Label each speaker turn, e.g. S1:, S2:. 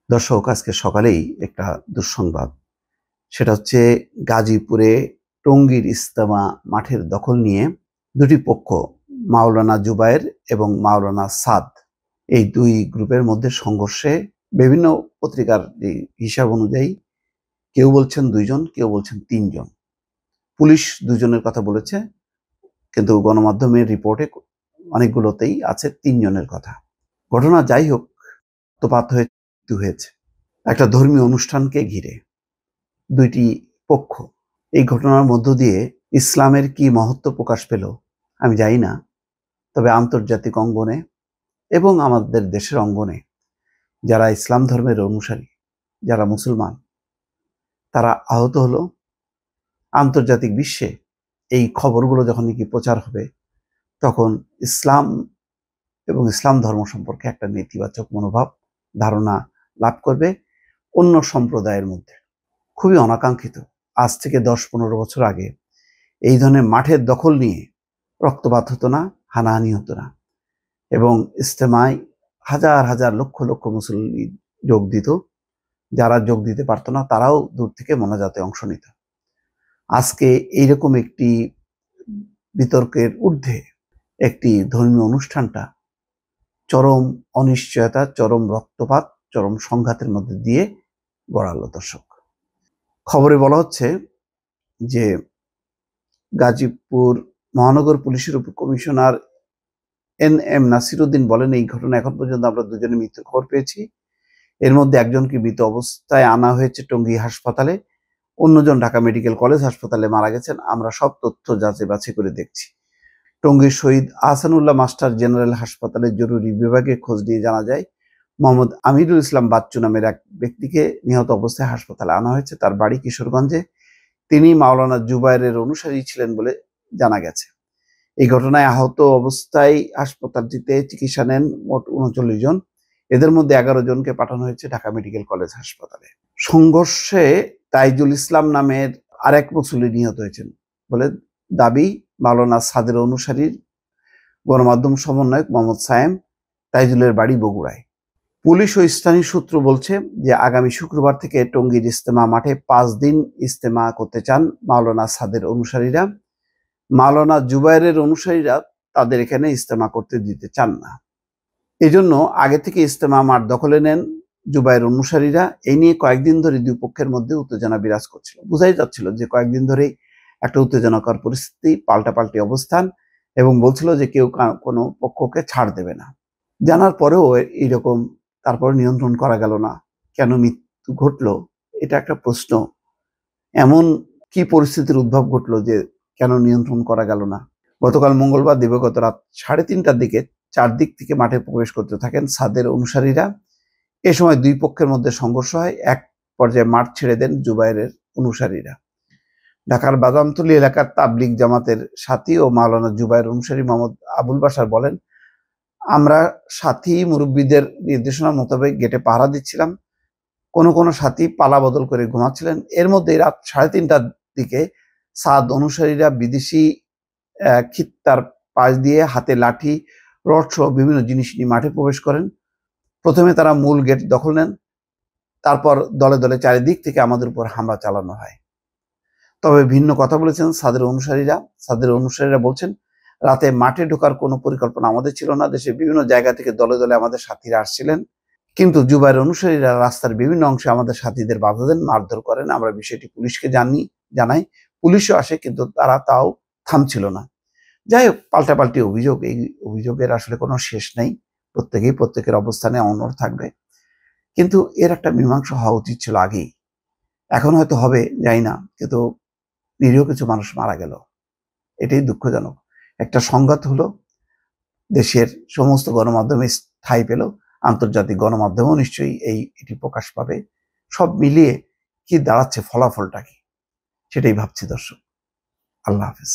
S1: দর্শক, আজকে সকালেই একটা দুঃসংবাদ। সেটা হচ্ছে গাজীপুরে টঙ্গীর ইজতেমা মাঠের দখল নিয়ে দুটি পক্ষ, মাওলানা জুবায়ের এবং মাওলানা সাদ, এই দুই গ্রুপের মধ্যে সংঘর্ষে বিভিন্ন পত্রিকার যে হিসাব অনুযায়ী কেউ বলছেন 2 জন, কেউ বলছেন 3 জন। পুলিশ 2 জনের কথা বলেছে, কিন্তু গণমাধ্যমের রিপোর্টে অনেকগুলোতেই আছে 3 জনের কথা। ঘটনা যাই হোক, রক্তপাত হয়েছে একটা ধর্মীয় অনুষ্ঠানকে ঘিরে। দুইটি পক্ষ, এই ঘটনার মধ্য দিয়ে ইসলামের কি মহত্ব প্রকাশ পেল আমি জানি না। তবে আন্তর্জাতিক অঙ্গনে এবং আমাদের দেশের অঙ্গনে যারা ইসলাম ধর্মের অনুসারী, যারা মুসলমান, তারা আহত হলো। আন্তর্জাতিক বিশ্বে এই খবরগুলো যখন নাকি প্রচার হবে, তখন ইসলাম এবং ইসলাম ধর্ম সম্পর্কে একটা নেতিবাচক মনোভাব, ধারণা লাভ করবে অন্য সম্প্রদায়ের মধ্যে। খুবই অনাকাঙ্ক্ষিত। আজ থেকে 10-15 বছর আগে এই ধরনের মাঠের দখল নিয়ে রক্তপাত হতো না, হানাহানি হতো না, এবং ইজতেমায় হাজার হাজার লক্ষ লক্ষ মুসল্লি যোগ দিত। যারা যোগ দিতে পারতো না তারাও দূর থেকে মোনাজাতে অংশ নিত। আজকে এইরকম একটি বিতর্কের ঊর্ধ্বে একটি ধর্মীয় অনুষ্ঠানটা চরম অনিশ্চয়তা, চরম রক্তপাত, চরম সংঘাতের মধ্যে দিয়ে গড়ালো। দর্শক, খবরে বলা হচ্ছে যে গাজীপুর মহানগর পুলিশের উপকমিশনার NM নাসিরউদ্দিন বলেন, এই ঘটনা এখন পর্যন্ত আমরা 2 জনের মৃত্যুর খবর পেয়েছি। এর মধ্যে একজনকে মৃত অবস্থায় আনা হয়েছে টঙ্গী হাসপাতালে, অন্যজন ঢাকা মেডিকেল কলেজ হাসপাতালে মারা গেছেন। আমরা সব তথ্য যাচাই বাছাই করে দেখছি। টঙ্গীর শহীদ আহসানুল্লাহ মাস্টার জেনারেল হাসপাতালের জরুরি বিভাগে খোঁজ নিয়ে জানা যায়, মোহাম্মদ আমিরুল ইসলাম বাচ্চু নামের এক ব্যক্তিকে নিহত অবস্থায় হাসপাতালে আনা হয়েছে। তার বাড়ি কিশোরগঞ্জে। তিনি মাওলানা জুবায়েরের অনুসারী ছিলেন বলে জানা গেছে। এই ঘটনায় আহত অবস্থায় হাসপাতালটিতে চিকিৎসা নেন মোট 39 জন। এদের মধ্যে 11 জনকে পাঠানো হয়েছে ঢাকা মেডিকেল কলেজ হাসপাতালে। সংঘর্ষে তাইজুল ইসলাম নামের আরেক মুসল্লি নিহত হয়েছেন বলে দাবি মাওলানা সাদের অনুসারীর। গণমাধ্যম সমন্বয়ক মোহাম্মদ সায়েম, তাইজুলের বাড়ি বগুড়ায়। পুলিশ ও স্থানীয় সূত্র বলছে যে আগামী শুক্রবার থেকে টঙ্গীর ইজতেমা মাঠে 5 দিন ইজতেমা করতে চান মাওলানা সাদের অনুসারীরা। মাওলানা জুবায়েরের অনুসারীরা তাদের এখানে ইজতেমা করতে দিতে চান না। এই জন্য আগে থেকে ইজতেমা মাঠ দখলে নেন জুবায়ের অনুসারীরা। এই নিয়ে কয়েকদিন ধরে দুই পক্ষের মধ্যে উত্তেজনা বিরাজ করছিল। বোঝাই যাচ্ছিল যে কয়েকদিন ধরেই একটা উত্তেজনাকর পরিস্থিতি, পাল্টাপাল্টি অবস্থান, এবং বলছিল যে কেউ কোনো পক্ষকে ছাড় দেবে না। জানার পরেও এইরকম তারপর নিয়ন্ত্রণ করা গেল না। কেন মৃত্যু ঘটলো, এটা একটা প্রশ্ন। এমন কি পরিস্থিতির উদ্ভব ঘটলো যে কেন নিয়ন্ত্রণ করা গেল না? গতকাল মঙ্গলবার দিবাগত রাত 3:30টার দিকে চারদিক থেকে মাঠে প্রবেশ করতে থাকেন সাদের অনুসারীরা। এ সময় দুই পক্ষের মধ্যে সংঘর্ষ হয়। এক পর্যায়ে মাঠ ছেড়ে দেন জুবায়েরের অনুসারীরা। ঢাকার বাদামতলী এলাকার তাবলিগ জামাতের সাথী ও মাওলানা জুবায়ের অনুসারী মোহাম্মদ আবুল বাশার বলেন, আমরা সাথী মুরব্বীদের নির্দেশনা মোতাবেক গেটে পাহারা দিচ্ছিলাম। কোনো সাথী পালা বদল করে ঘুমাচ্ছিলেন। এর মধ্যে রাত 3:30টার দিকে সাদ অনুসারীরা বিদেশি খিত্তার পাশ দিয়ে হাতে লাঠি, রড সহ বিভিন্ন জিনিস নিয়ে মাঠে প্রবেশ করেন। প্রথমে তারা মূল গেট দখল নেন, তারপর দলে দলে চারিদিক থেকে আমাদের উপর হামলা চালানো হয়। তবে ভিন্ন কথা বলেছেন সাদের অনুসারীরা বলছেন, রাতে মাঠে ঢোকার কোনো পরিকল্পনা আমাদের ছিল না। দেশের বিভিন্ন জায়গা থেকে দলে দলে আমাদের সাথীরা আসছিলেন, কিন্তু জুবায়ের অনুসারীরা রাস্তার বিভিন্ন অংশে আমাদের সাথীদের বাধা দেন, মারধর করেন। আমরা বিষয়টি পুলিশকে জানাই। পুলিশও আসে, কিন্তু তারা তাও থামছিল না। যাই হোক, পাল্টাপাল্টি অভিযোগ, এই অভিযোগের আসলে কোনো শেষ নেই। প্রত্যেকেই প্রত্যেকের অবস্থানে অনড় থাকবে, কিন্তু এর একটা মীমাংসা হওয়া উচিত ছিল আগেই। এখন হয়তো হবে, জানি না, কিন্তু নিরীহ কিছু মানুষ মারা গেল। এটাই দুঃখজনক। একটা সংঘাত হলো, দেশের সমস্ত গণমাধ্যমে ঠাঁই পেল, আন্তর্জাতিক গণমাধ্যমেও নিশ্চয়ই এটি প্রকাশ পাবে। সব মিলিয়ে কি দাঁড়াচ্ছে, ফলাফলটা কি, সেটাই ভাবছি। দর্শক, আল্লাহ হাফেজ।